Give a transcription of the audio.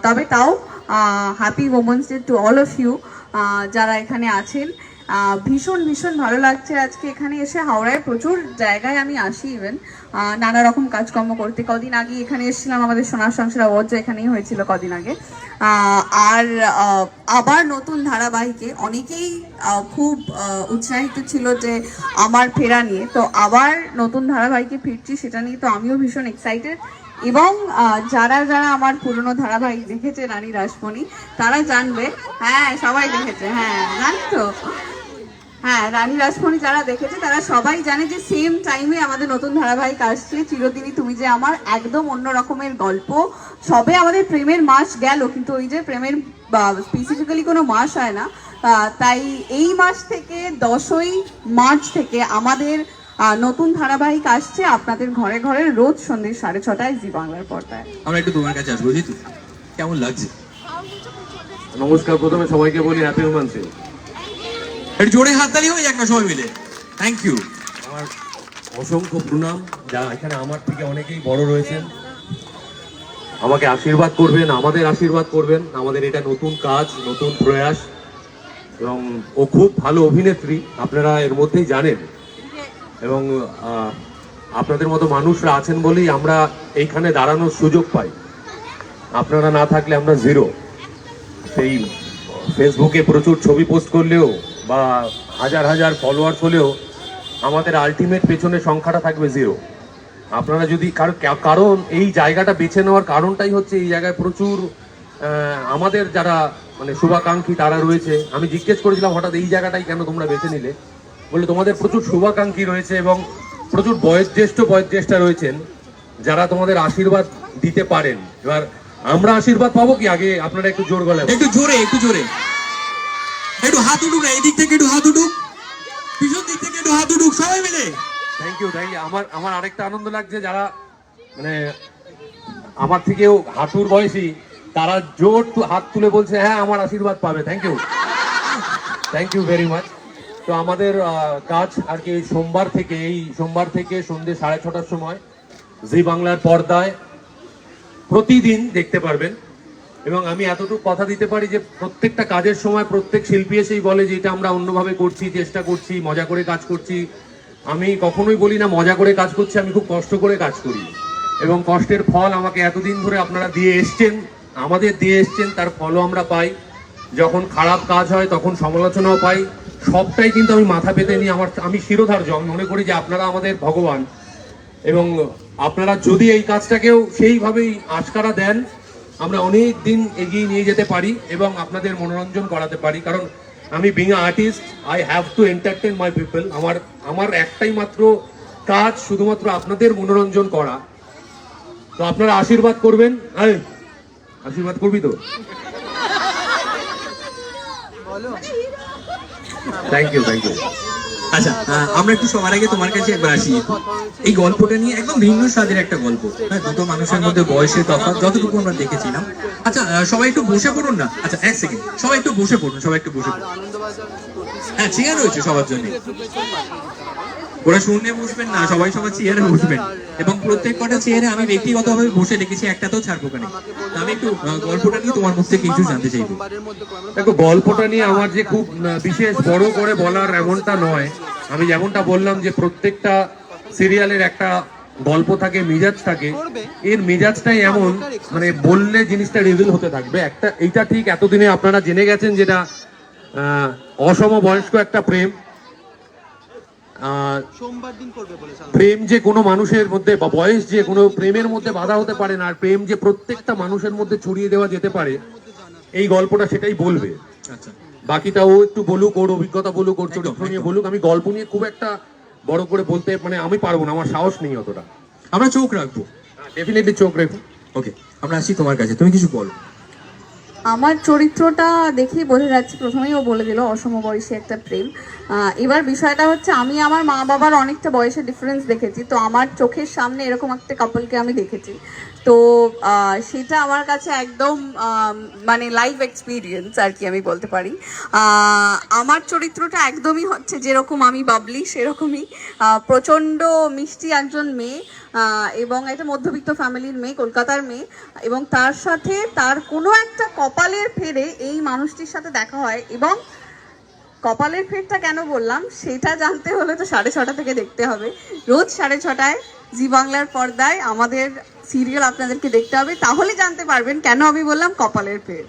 তবে তাও happy women's day to all of you যারা এখানে আছেন। ভীষণ ভীষণ ভালো লাগছে আজকে এখানে এসে। হাওড়ায় প্রচুর জায়গায় আমি আসি, ইভেন নানা রকম কাজকর্ম করতে। কদিন আগে এখানে এসেছিলাম, আমাদের সোনার সংসার অ্যাওয়ার্ডস এখানেই হয়েছিল কদিন আগে। আর আবার নতুন ধারাবাহিকে অনেকেই খুব উৎসাহিত ছিল যে আমার ফেরা নিয়ে, তো আবার নতুন ধারাবাহিকে ফিরছি সেটা নিয়ে তো আমিও ভীষণ এক্সাইটেড। এবং যারা যারা আমার পুরনো ধারাবাহিক দেখেছে রানী রাসমণি তারা জানবে, হ্যাঁ সবাই দেখেছে, হ্যাঁ জানি তো, হ্যাঁ রানী রাসমণি যারা দেখেছে তারা সবাই জানে যে সেম টাইমে আমাদের নতুন ধারাবাহিক আসছে চিরদিনই তুমি যে আমার। একদম অন্য রকমের গল্প। সবে আমাদের প্রেমের মাস গেল, কিন্তু ওই যে প্রেমের স্পেসিফিক্যালি কোনো মাস হয় না, তাই এই মাস থেকে 10ই মার্চ থেকে আমাদের নতুন ধারাবাহিক আসছে আপনাদের ঘরে ঘরে রোজ সন্ধ্যে 6:30 জি বাংলার পর্দায়। আমরা একটু তোমার কাছে আসবো, জিতু কেমন লাগছে? নমস্কার, প্রথমে সবাইকে বলি হ্যাপি ওমেন্স ডে। একটু জোরে হাততালি হয়ে যাক না সবাই মিলে। Thank you. আমার অসংখ্য প্রণাম, যা এখানে আমার থেকে অনেকেই বড় রয়েছেন। আমাকে আশীর্বাদ করবেন, আমাদের আশীর্বাদ করবেন। আমাদের এটা নতুন কাজ, নতুন প্রয়াস, এবং ও খুব ভালো অভিনেত্রী, আপনারা এর মধ্যেই জানেন। এবং আপনাদের মতো মানুষরা আছেন বলেই আমরা এইখানে দাঁড়ানোর সুযোগ পাই। আপনারা না থাকলে আমরা জিরো। সেই ফেসবুকে প্রচুর ছবি পোস্ট করলেও বা হাজার হাজার ফলোয়ার্স হলেও আমাদের আলটিমেট পেছনে সংখ্যাটা থাকবে জিরো। আপনারা যদি কারণ এই জায়গাটা বেছে নেওয়ার কারণটাই হচ্ছে এই জায়গায় প্রচুর আমাদের যারা মানে শুভাকাঙ্ক্ষী তারা রয়েছে। আমি জিজ্ঞেস করেছিলাম হঠাৎ এই জায়গাটাই কেন তোমরা বেছে নিলে, বলে তোমাদের প্রচুর শুভাকাঙ্ক্ষী রয়েছে এবং প্রচুর বয়োজ্যেষ্ঠা রয়েছেন যারা তোমাদের আশীর্বাদ দিতে পারেন। এবার আমরা আশীর্বাদ পাবো কি আগে আপনারা একটু জোর গলায়, একটু জোরে, একটু জোরে, একটু হাত উঠুক না, এই দিক থেকে একটু হাত উঠুক, পিছন দিক থেকে একটু হাত উঠুক, সবাই মিলে। Thank you. আমার আরেকটা আনন্দ লাগছে, যারা মানে আমার থেকেও হাঁটুর বয়সী তারা জোর হাত তুলে বলছে হ্যাঁ আমার আশীর্বাদ পাবে। Thank you very much. তো আমাদের কাজ আর কি এই সোমবার থেকে সন্ধ্যে 6:30টার সময় জি বাংলার পর্দায় প্রতিদিন দেখতে পারবেন। এবং আমি এতটুকু কথা দিতে পারি যে প্রত্যেকটা কাজের সময় প্রত্যেক শিল্পী এসেই বলে যে এটা আমরা অন্যভাবে করছি, চেষ্টা করছি, মজা করে কাজ করছি। আমি কখনোই বলি না মজা করে কাজ করছি, আমি খুব কষ্ট করে কাজ করি এবং কষ্টের ফল আমাকে এতদিন ধরে আপনারা দিয়ে এসছেন, আমাদের দিয়ে এসছেন, তার ফলও আমরা পাই। যখন খারাপ কাজ হয় তখন সমালোচনাও পাই। সবটাই কিন্তু আমি মাথা পেতে নিয়ে আমি শিরোধার্য। আমি মনে করি যে আপনারা আমাদের ভগবান এবং আপনারা যদি এই কাজটাকেও সেইভাবেই আশকারা দেন আমরা অনেক দিন এগিয়ে নিয়ে যেতে পারি এবং আপনাদের মনোরঞ্জন করাতে পারি। কারণ আমি being a artist, I have to entertain my people. আমার একটাই মাত্র কাজ শুধুমাত্র আপনাদের মনোরঞ্জন করা। তো আপনারা আশীর্বাদ করবেন। আশীর্বাদ করবি তো? Thank you. আচ্ছা, আমরা একটু সবার আগে তোমার কাছে একবার আসি। এই গল্পটা নিয়ে একদম ভিন্ন স্বাদের একটা গল্প, হ্যাঁ, দুটো মানুষের মধ্যে বয়সের তফাৎ যতটুকু আমরা দেখেছিলাম। আচ্ছা, সবাই একটু বসে পড়ুন না। আচ্ছা, এক সেকেন্ড, সবাই একটু বসে পড়ুন। হ্যাঁ, চেয়ার রয়েছে সবার জন্য, ওরা শূন্যে বসবেন না, সবাই সবার চেয়ারে বসবেন। এবং প্রত্যেক কটা চেয়ারে আমি ব্যক্তিগতভাবে বসে রেখেছি, একটাতেও ছাড়বো কেন। আমি একটু গল্পটা নিয়ে তোমার মুখ থেকে কিছু জানতে চাইবো। দেখো, গল্পটা নিয়ে আমার যে খুব বিশেষ বড় করে বলার এমনটা নয়। আমি যেমনটা বললাম যে প্রত্যেকটা সিরিয়ালের একটা গল্প থাকে, মিজাজ থাকে। এর মিজাজটাই এমন, মানে বললে জিনিসটা রিভিল হতে থাকবে। এইটা ঠিক এতদিনে আপনারা জেনে গেছেন যেটা অসমবয়স্ক একটা প্রেম। প্রেম যে কোনো মানুষের মধ্যে বা বয়স যে কোনো প্রেমের মধ্যে বাধা হতে পারে না, আর প্রেম যে প্রত্যেকটা মানুষের মধ্যে ছড়িয়ে দেওয়া যেতে পারে, এই গল্পটা সেটাই বলবে। আচ্ছা, বাকিটা ও একটু বলুক, ওর অভিজ্ঞতা বলুক, ওর চরিত্র নিয়ে বলুক। আমি গল্প নিয়ে খুব একটা বড় করে বলতে মানে আমি পারবো না, আমার সাহস নেই অতটা। আমরা চোখ রাখবো, ডেফিনেটলি চোখ রাখবো। ওকে, আমরা আসি তোমার কাছে, তুমি কিছু বলো। আমার চরিত্রটা দেখেই বোঝা যাচ্ছে, প্রথমেই ও বলে দিল অসমবয়সী একটা প্রেম। এবার বিষয়টা হচ্ছে আমি আমার মা বাবার অনেকটা বয়সের ডিফারেন্স দেখেছি, তো আমার চোখের সামনে এরকম একটা কাপলকে আমি দেখেছি। তো সেটা আমার কাছে একদম মানে লাইফ এক্সপিরিয়েন্স আর কি আমি বলতে পারি। আমার চরিত্রটা একদমই হচ্ছে যেরকম আমি বাবলি সেরকমই, প্রচণ্ড মিষ্টি একজন মেয়ে, এবং একটা মধ্যবিত্ত ফ্যামিলির মেয়ে, কলকাতার মেয়ে, এবং তার সাথে তার কোনো একটা কপালের ফেরে এই মানুষটির সাথে দেখা হয়। এবং কপালের ফেরটা কেন বললাম সেটা জানতে হলে তো 6:30 থেকে দেখতে হবে। রোজ 6:30 জি বাংলার পর্দায় আমাদের সিরিয়াল আপনাদেরকে দেখতে হবে, তাহলে জানতে পারবেন কেন আমি বললাম কপালের ফের।